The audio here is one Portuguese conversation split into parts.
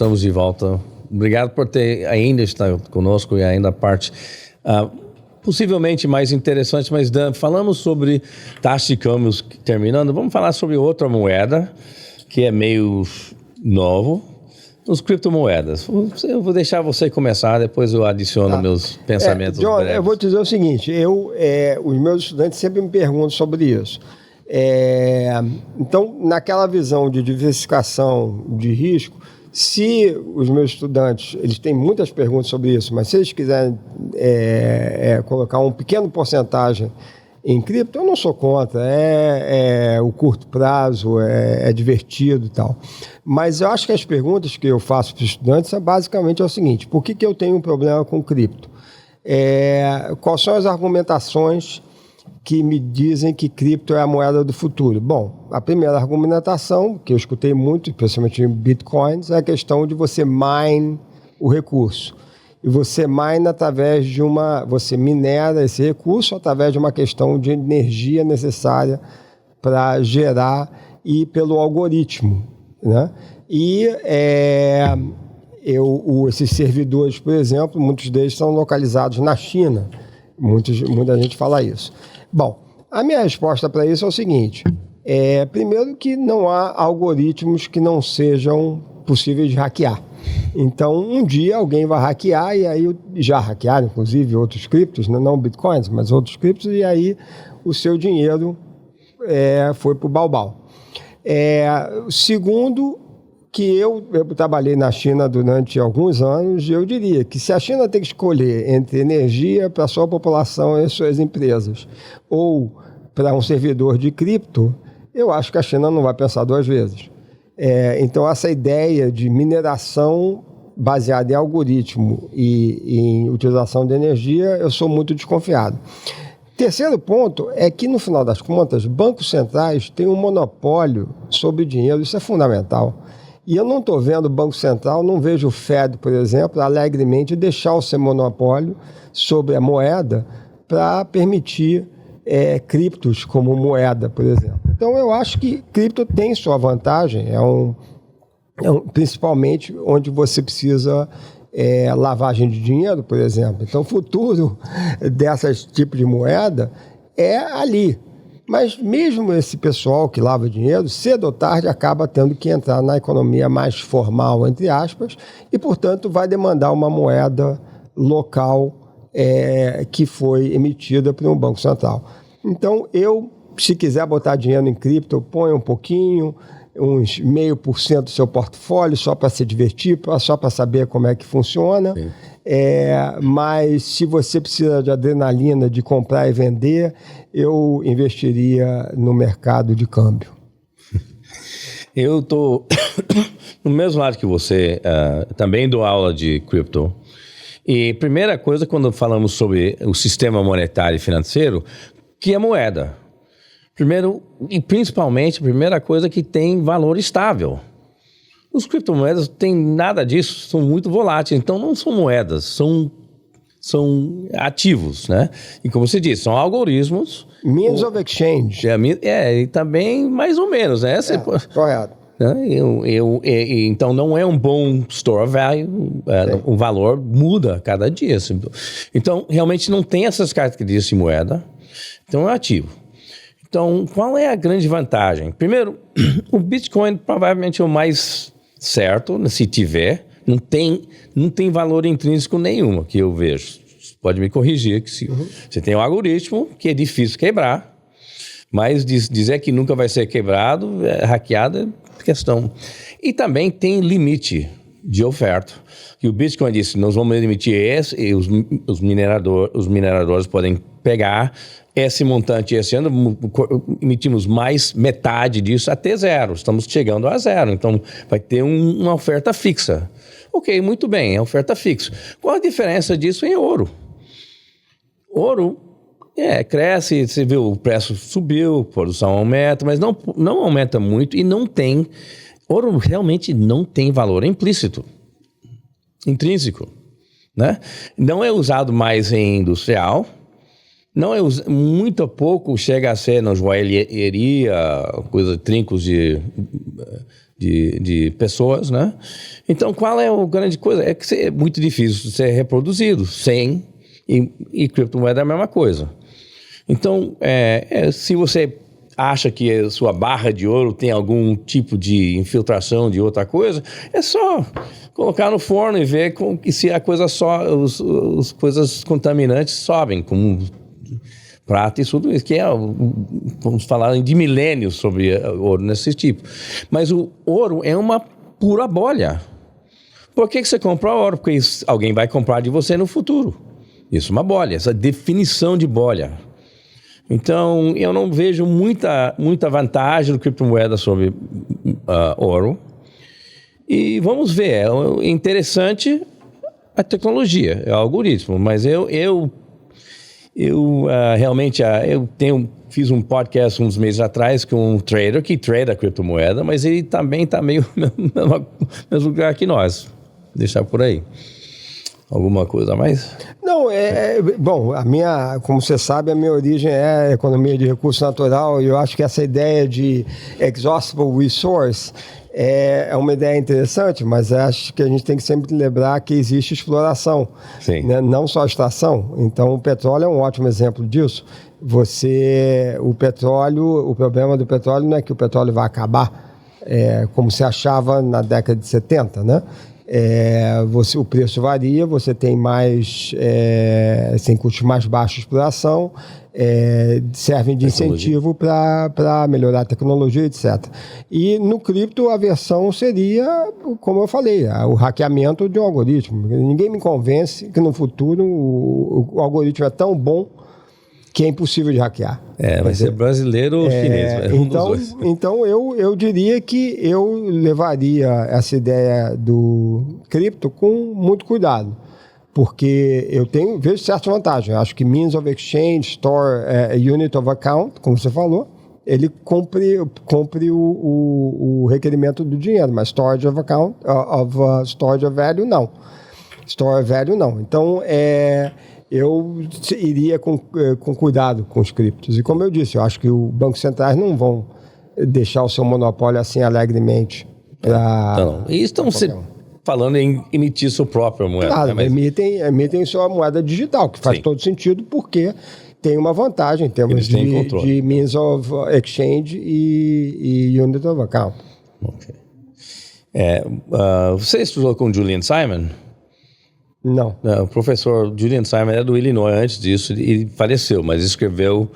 estamos de volta. Obrigado por ter ainda estado conosco e ainda a parte possivelmente mais interessante. Mas, Dan, falamos sobre taxa de câmbios terminando. Vamos falar sobre outra moeda que é meio novo. Os criptomoedas. Eu vou deixar você começar, depois eu adiciono meus pensamentos. John, eu vou te dizer o seguinte, os meus estudantes sempre me perguntam sobre isso. Então, naquela visão de diversificação de risco, se os meus estudantes, eles têm muitas perguntas sobre isso, mas se eles quiserem colocar um pequeno porcentagem em cripto, eu não sou contra, o curto prazo, é divertido e tal. Mas eu acho que as perguntas que eu faço para os estudantes basicamente é o seguinte: por que eu tenho um problema com cripto? Quais são as argumentações que me dizem que cripto é a moeda do futuro? Bom, a primeira argumentação, que eu escutei muito, especialmente em bitcoins, é a questão de você mine o recurso. E você mine através de você minera esse recurso através de uma questão de energia necessária para gerar e pelo algoritmo, né? E esses servidores, por exemplo, muitos deles são localizados na China. Muita gente fala isso. Bom, a minha resposta para isso é o seguinte: primeiro que não há algoritmos que não sejam possíveis de hackear. Então, um dia alguém vai hackear, e aí já hackearam, inclusive, outros criptos, não bitcoins, mas outros criptos, e aí o seu dinheiro foi para o baubau. Segundo, que eu trabalhei na China durante alguns anos, eu diria que se a China tem que escolher entre energia para a sua população e suas empresas, ou para um servidor de cripto, eu acho que a China não vai pensar duas vezes. Então, essa ideia de mineração baseada em algoritmo e em utilização de energia, eu sou muito desconfiado. Terceiro ponto é que, no final das contas, bancos centrais têm um monopólio sobre o dinheiro, isso é fundamental. E eu não estou vendo o Banco Central, não vejo o Fed, por exemplo, alegremente deixar o seu monopólio sobre a moeda para permitir criptos como moeda, por exemplo. Então, eu acho que cripto tem sua vantagem, principalmente onde você precisa lavagem de dinheiro, por exemplo. Então, o futuro dessas tipos de moeda é ali. Mas mesmo esse pessoal que lava dinheiro, cedo ou tarde acaba tendo que entrar na economia mais formal, entre aspas, e, portanto, vai demandar uma moeda local que foi emitida por um banco central. Então, se quiser botar dinheiro em cripto, eu ponho um pouquinho, uns 0,5% do seu portfólio, só para se divertir, só para saber como é que funciona. Mas se você precisa de adrenalina, de comprar e vender, eu investiria no mercado de câmbio. Eu estou no mesmo lado que você, também dou aula de cripto. E primeira coisa, quando falamos sobre o sistema monetário e financeiro, que é moeda. Primeiro, e principalmente, a primeira coisa que tem valor estável. Os criptomoedas não têm nada disso, são muito voláteis, então não são moedas, são ativos, né? E como você disse, são algoritmos. Means of exchange. E também mais ou menos, né? Correto. Então não é um bom store of value, o valor muda a cada dia. Então realmente não tem essas características de moeda, então é ativo. Então qual é a grande vantagem? Primeiro, o Bitcoin provavelmente é o mais certo, se tiver, não tem valor intrínseco nenhum que eu vejo. Pode me corrigir, que você tem um algoritmo que é difícil quebrar, mas dizer que nunca vai ser quebrado, hackeado, é questão. E também tem limite de oferta. E o Bitcoin disse, nós vamos emitir esse, e os mineradores podem pegar esse montante esse ano, emitimos mais metade disso até zero. Estamos chegando a zero, então vai ter uma oferta fixa. Ok, muito bem, é oferta fixa. Qual a diferença disso em ouro? Ouro cresce, você viu, o preço subiu, a produção aumenta, mas não aumenta muito e não tem... Ouro realmente não tem valor implícito, intrínseco, né? Não é usado mais em industrial, não é muito pouco chega a ser na joalheria, trincos de de pessoas, né? Então, qual é a grande coisa? É que é muito difícil de ser reproduzido sem, e criptomoeda é a mesma coisa. Então, se você acha que a sua barra de ouro tem algum tipo de infiltração de outra coisa, é só colocar no forno e ver se a coisa as coisas contaminantes sobem, como prata e tudo isso, que vamos falar de milênios sobre ouro nesse tipo. Mas o ouro é uma pura bolha. Por que você compra ouro? Porque alguém vai comprar de você no futuro. Isso é uma bolha, essa definição de bolha. Então, eu não vejo muita vantagem do criptomoeda sobre ouro. E vamos ver, é interessante a tecnologia, é o algoritmo, mas eu realmente fiz um podcast uns meses atrás com um trader que trada criptomoeda, mas ele também está meio no mesmo lugar que nós. Deixar por aí. Alguma coisa a mais? Não, bom, como você sabe, a minha origem é a economia de recurso natural, e eu acho que essa ideia de exhaustible resource é uma ideia interessante, mas acho que a gente tem que sempre lembrar que existe exploração, né? Não só extração. Então, o petróleo é um ótimo exemplo disso. O problema do petróleo não é que o petróleo vai acabar, como se achava na década de 70, né? O preço varia, você tem tem custos mais baixos de exploração, servem de incentivo para melhorar a tecnologia, etc. E no cripto a versão seria, como eu falei, o hackeamento de um algoritmo. Ninguém me convence que no futuro o algoritmo é tão bom que é impossível de hackear. Vai ser brasileiro ou chinês. Então eu diria que eu levaria essa ideia do cripto com muito cuidado, porque vejo certas vantagens. Acho que means of exchange, store, unit of account, como você falou, ele cumpre o requerimento do dinheiro, mas storage of account, storage of value, não. Store value, não. Então, eu iria com cuidado com os criptos. E como eu disse, eu acho que os bancos centrais não vão deixar o seu monopólio assim alegremente. E estão falando em emitir sua própria moeda. Claro, né? emitem sua moeda digital, que faz todo sentido, porque tem uma vantagem em termos de means of exchange e unit of account. Okay. Você estudou com Julian Simon? Não. O professor Julian Simon é do Illinois. Antes disso, ele faleceu, mas escreveu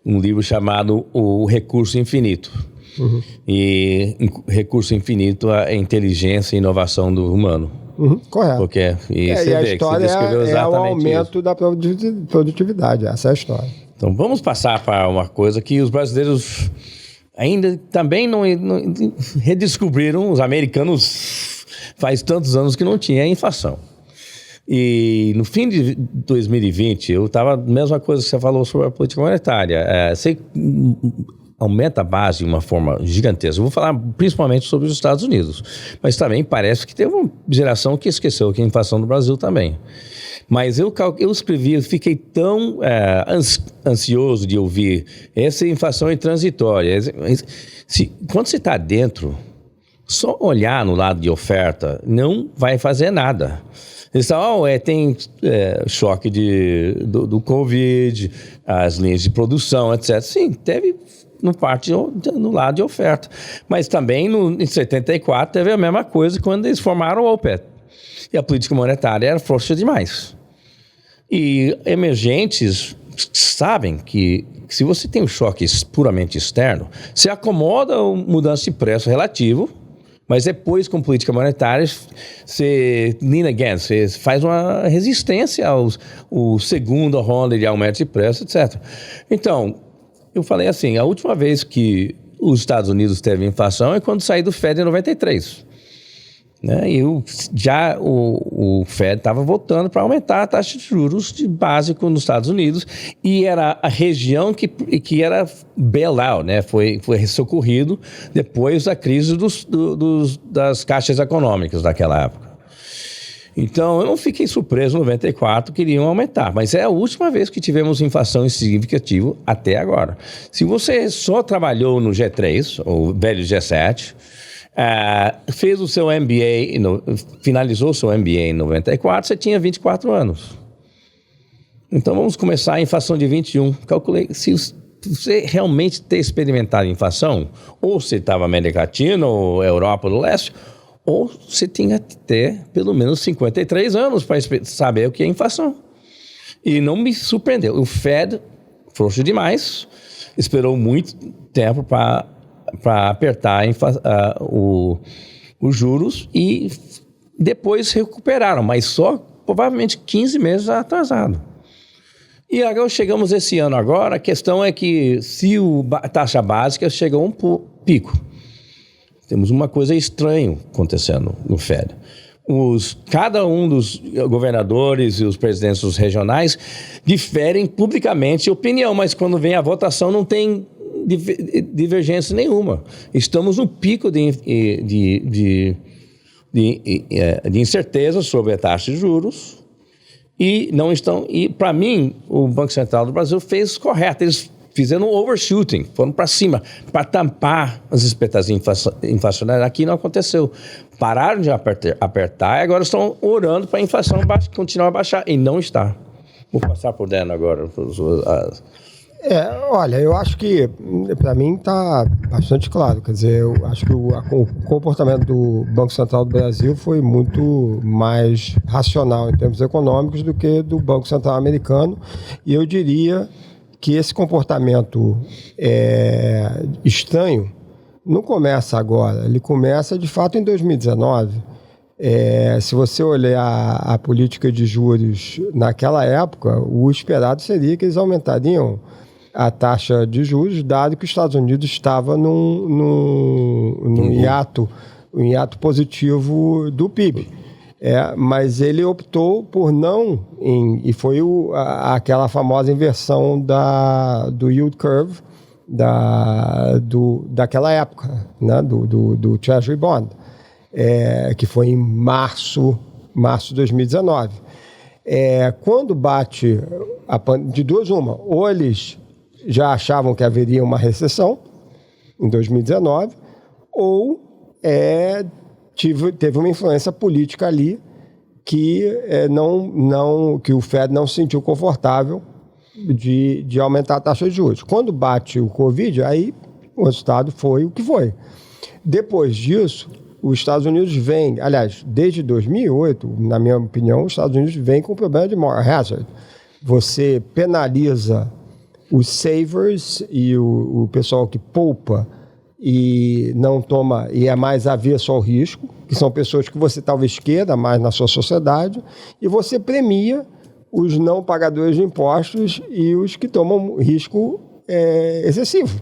um livro chamado O Recurso Infinito. Uhum. E recurso infinito a inteligência e inovação do humano. Uhum, correto. Porque, você a vê história que você descreveu exatamente o aumento isso. da produtividade. Essa é a história. Então, vamos passar para uma coisa que os brasileiros ainda também não redescobriram. Os americanos faz tantos anos que não tinha inflação. E no fim de 2020, eu estava a mesma coisa que você falou sobre a política monetária. Você aumenta a base de uma forma gigantesca. Eu vou falar principalmente sobre os Estados Unidos, mas também parece que teve uma geração que esqueceu que a inflação no Brasil também. Mas eu escrevi, eu fiquei tão ansioso de ouvir essa inflação é transitória. Quando você está dentro, só olhar no lado de oferta não vai fazer nada. Eles falam, tem choque do Covid, as linhas de produção, etc. Sim, teve no lado de oferta. Mas também em 74 teve a mesma coisa quando eles formaram o OPEC. E a política monetária era frouxa demais. E emergentes sabem que se você tem um choque puramente externo, você acomoda a mudança de preço relativo, mas depois, com política monetária, você faz uma resistência ao segundo ronda de aumento de preço, etc. Então, eu falei assim, a última vez que os Estados Unidos teve inflação é quando saiu do Fed em 93. Né? E o Fed estava voltando para aumentar a taxa de juros de básico nos Estados Unidos, e era a região que era bailout, né? Foi socorrido depois da crise das caixas econômicas daquela época. Então, eu não fiquei surpreso, em 94 queriam aumentar, mas é a última vez que tivemos inflação significativa até agora. Se você só trabalhou no G3, ou velho G7, fez o seu MBA, finalizou o seu MBA em 94, você tinha 24 anos. Então vamos começar a inflação de 21. Calculei, se você realmente ter experimentado inflação, ou você estava na América Latina, ou Europa do Leste, ou você tinha que ter pelo menos 53 anos para saber o que é inflação. E não me surpreendeu. O Fed, frouxo demais, esperou muito tempo para apertar os juros e depois recuperaram, mas só provavelmente 15 meses atrasado. E agora chegamos esse ano agora, a questão é que se a taxa básica chegou a um pico, temos uma coisa estranha acontecendo no Fed. Cada um dos governadores e os presidentes dos regionais diferem publicamente de opinião, mas quando vem a votação não tem divergência nenhuma. Estamos no pico de incerteza sobre a taxa de juros e não estão. E para mim, o Banco Central do Brasil fez correto. Eles fizeram um overshooting, foram para cima, para tampar as expectativas inflacionárias. Aqui não aconteceu. Pararam de apertar e agora estão orando para a inflação continuar a baixar. E não está. Vou passar por dentro agora. Olha, eu acho que para mim está bastante claro. Quer dizer, eu acho que o comportamento do Banco Central do Brasil foi muito mais racional em termos econômicos do que do Banco Central americano. E eu diria que esse comportamento estranho não começa agora, ele começa de fato em 2019. Se você olhar a política de juros naquela época, o esperado seria que eles aumentariam a taxa de juros, dado que os Estados Unidos estava num hiato positivo do PIB. Mas ele optou por não, e foi aquela famosa inversão do yield curve daquela época, né, do Treasury Bond, que foi em março de 2019. Quando bate de duas uma, ou eles já achavam que haveria uma recessão em 2019, ou teve uma influência política ali que que o Fed não se sentiu confortável de aumentar a taxa de juros. Quando bate o Covid, aí o resultado foi o que foi. Depois disso, os Estados Unidos vêm, aliás, desde 2008, na minha opinião, os Estados Unidos vêm com o problema de moral hazard. Você penaliza os savers e o pessoal que poupa e não toma, e é mais avesso ao risco, que são pessoas que você talvez queira mais na sua sociedade, e você premia os não pagadores de impostos e os que tomam risco excessivo.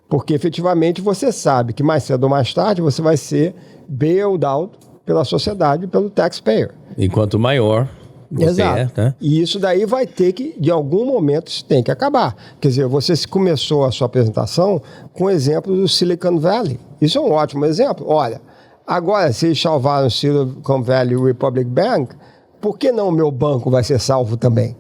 Porque efetivamente você sabe que mais cedo ou mais tarde você vai ser bailed out pela sociedade, pelo taxpayer. E quanto maior você né? E isso daí vai ter que, de algum momento, isso tem que acabar. Quer dizer, você começou a sua apresentação com o exemplo do Silicon Valley. Isso é um ótimo exemplo. Olha, agora, se eles salvaram o Silicon Valley e o Republic Bank, por que não o meu banco vai ser salvo também?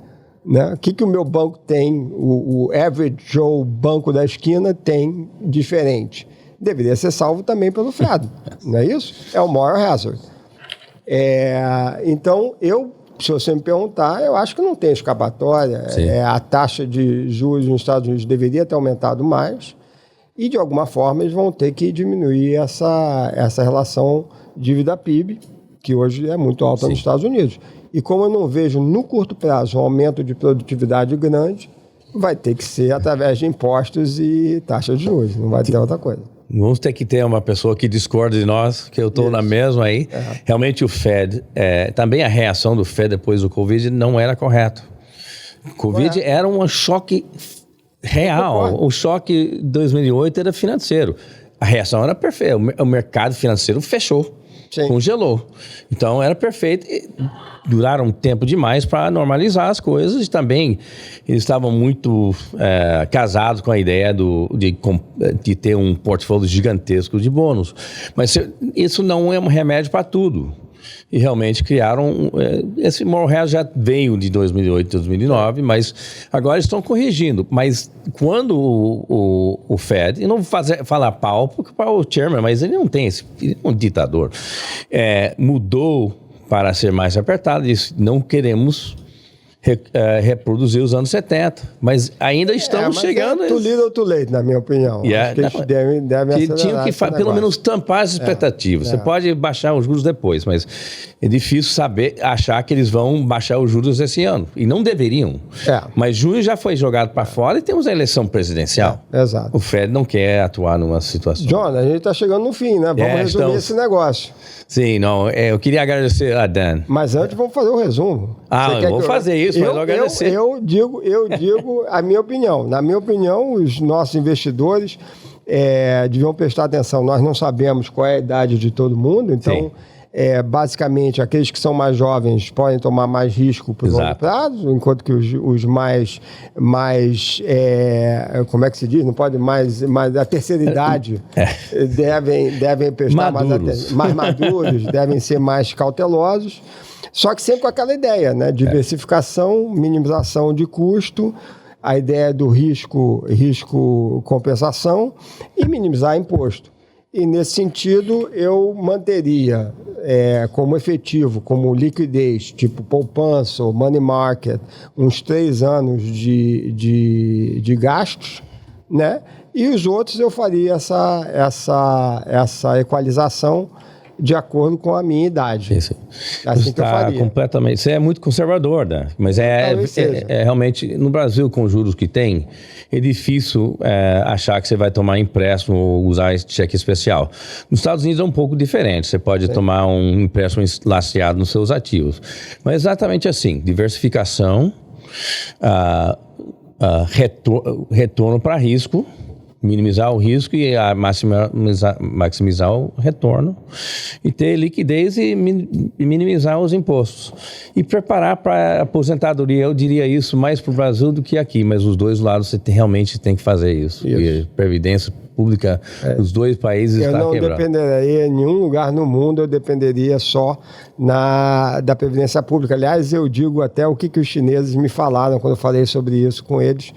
Né? O que o meu banco tem, o average Joe banco da esquina tem diferente? Deveria ser salvo também pelo Fed, não é isso? É o moral hazard. Então, se você me perguntar, eu acho que não tem escapatória. A taxa de juros nos Estados Unidos deveria ter aumentado mais e, de alguma forma, eles vão ter que diminuir essa relação dívida-PIB, que hoje é muito alta nos Estados Unidos. E como eu não vejo, no curto prazo, um aumento de produtividade grande, vai ter que ser através de impostos e taxas de juros. Não vai ter outra coisa. Vamos ter que ter uma pessoa que discorda de nós, que eu estou na mesma aí. Realmente o Fed, também a reação do Fed depois do Covid não era correta. O Covid era um choque real. O choque de 2008 era financeiro. A reação era perfeita. O mercado financeiro fechou. Sim. Congelou. Então era perfeito. Duraram tempo demais para normalizar as coisas e também eles estavam muito casados com a ideia de ter um portfólio gigantesco de bônus. Mas isso não é um remédio para tudo. e realmente criaram... Esse moral hazard já veio de 2008, 2009, mas agora estão corrigindo. Mas quando o Fed, e não vou falar pau, porque o chairman, mas ele não tem ele é um ditador, mudou para ser mais apertado, disse, não queremos reproduzir os anos 70, mas ainda estamos chegando... Too little, too late, na minha opinião. Acho que eles devem tinham que pelo menos tampar as expectativas. Você pode baixar os juros depois, mas é difícil achar que eles vão baixar os juros esse ano. E não deveriam. Mas junho já foi jogado para fora e temos a eleição presidencial. Exato. O Fed não quer atuar numa situação. John, a gente está chegando no fim, né? Vamos resumir esse negócio. Sim, não, eu queria agradecer a Dan. Mas antes vamos fazer o resumo. Vou fazer isso, mas eu agradecer. Eu digo a minha opinião. Na minha opinião, os nossos investidores deviam prestar atenção. Nós não sabemos qual é a idade de todo mundo, então... basicamente, aqueles que são mais jovens podem tomar mais risco por longo prazo, enquanto que os mais como é que se diz? Não pode mais a terceira idade devem prestar mais maduros, devem ser mais cautelosos. Só que sempre com aquela ideia, né? Diversificação, minimização de custo, a ideia do risco compensação e minimizar imposto. E, nesse sentido, eu manteria como efetivo, como liquidez, tipo poupança ou money market, uns 3 anos de gastos, né? E os outros eu faria essa equalização de acordo com a minha idade. Isso. Assim que eu faria. Completamente. Você é muito conservador, né? Mas realmente, no Brasil, com os juros que tem, é difícil achar que você vai tomar empréstimo ou usar esse cheque especial. Nos Estados Unidos é um pouco diferente. Você pode tomar um empréstimo lastreado nos seus ativos. Mas é exatamente assim, diversificação, retorno para risco, minimizar o risco e maximizar o retorno, e ter liquidez e minimizar os impostos. E preparar para a aposentadoria, eu diria isso mais para o Brasil do que aqui, mas os dois lados você realmente tem que fazer isso. E a previdência pública dos dois países está quebrada. Eu não dependeria em nenhum lugar no mundo, eu dependeria só da previdência pública. Aliás, eu digo até o que os chineses me falaram quando eu falei sobre isso com eles,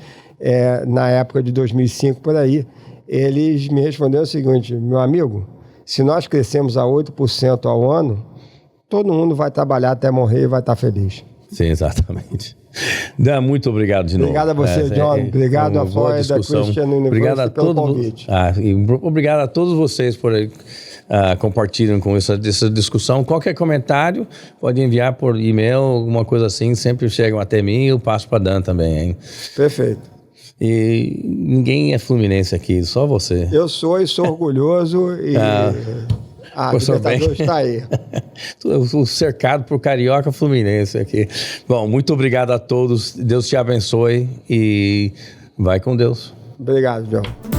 na época de 2005, por aí. Eles me responderam o seguinte: meu amigo, se nós crescemos a 8% ao ano, todo mundo vai trabalhar até morrer e vai estar feliz. Sim, exatamente. Dan, muito obrigado de novo. Obrigado a você, John. Obrigado a Florida Christian University pelo convite. Obrigado a todos vocês por compartilham com essa discussão. Qualquer comentário pode enviar por e-mail, alguma coisa assim, sempre chegam até mim e eu passo para Dan também, hein? Perfeito. E ninguém é fluminense aqui, só você. Eu sou orgulhoso e a Libertadores está aí. Estou cercado por carioca fluminense aqui. Bom, muito obrigado a todos. Deus te abençoe e vai com Deus. Obrigado, John.